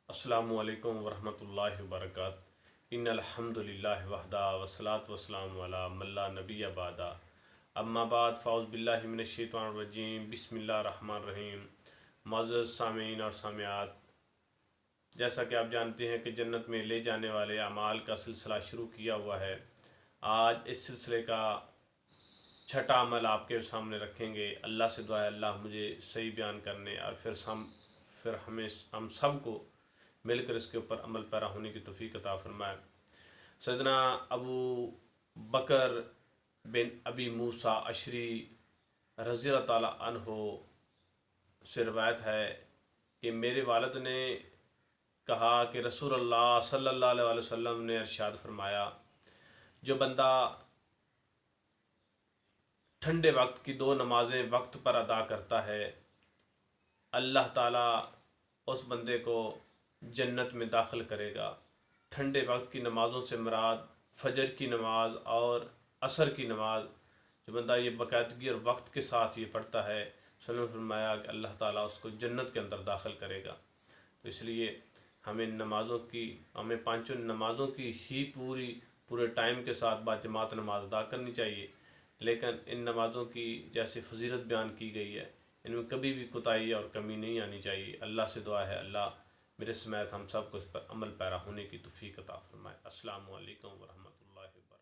अस्सलामु अलैकुम वरहमतुल्लाहि वबरकातुहू। इन्नल हम्दुलिल्लाहि वहदा वस्सलातु वस्सलामु अला मन ला नबिय्य बअदा। अम्मा बाद फ़ाउज़ बिल्लाहि मिनश शैतानिर रजीम। बिस्मिल्लाहिर रहमानिर रहीम। मुअज़्ज़ज़ सामीन और सामियात, जैसा कि आप जानते हैं कि जन्नत में ले जाने वाले अमाल का सिलसिला शुरू किया हुआ है। आज इस सिलसिले का छठा अमल आपके सामने रखेंगे। अल्लाह से दुआ है अल्लाह मुझे सही बयान करने और फिर हम सब को मिलकर इसके ऊपर अमल पैरा होने की तौफीक अता फरमाए। सैयदना अबू बकर बिन अबी मूसा अशरी रज़ी अल्लाह ताला अन्हो से रवायत है कि मेरे वालिद ने कहा कि रसूलुल्लाह सल्लल्लाहु अलैहि वसल्लम ने इरशाद फरमाया, जो बंदा ठंडे वक्त की दो नमाजें वक्त पर अदा करता है, अल्लाह ताला उस बंदे को जन्नत में दाखिल करेगा। ठंडे वक्त की नमाज़ों से मुराद फजर की नमाज और असर की नमाज, जो बंदा ये बाकायदगी और वक्त के साथ ये पढ़ता है, सल्लल्लाहु अलैहि वसल्लम फरमाया कि अल्लाह ताला उसको जन्नत के अंदर दाखिल करेगा। तो इसलिए हमें पांचों नमाज़ों की ही पूरे टाइम के साथ बाजमात नमाज अदा करनी चाहिए। लेकिन इन नमाज़ों की जैसे फजीलत बयान की गई है, इनमें कभी भी कोताही और कमी नहीं आनी चाहिए। अल्लाह से दुआ है अल्लाह मेरे समेत हम सब को इस पर अमल पैरा होने की तौफीक अता फरमाए। अस्सलामु अलैकुम वरहमतुल्लाहि वबरकातुहू।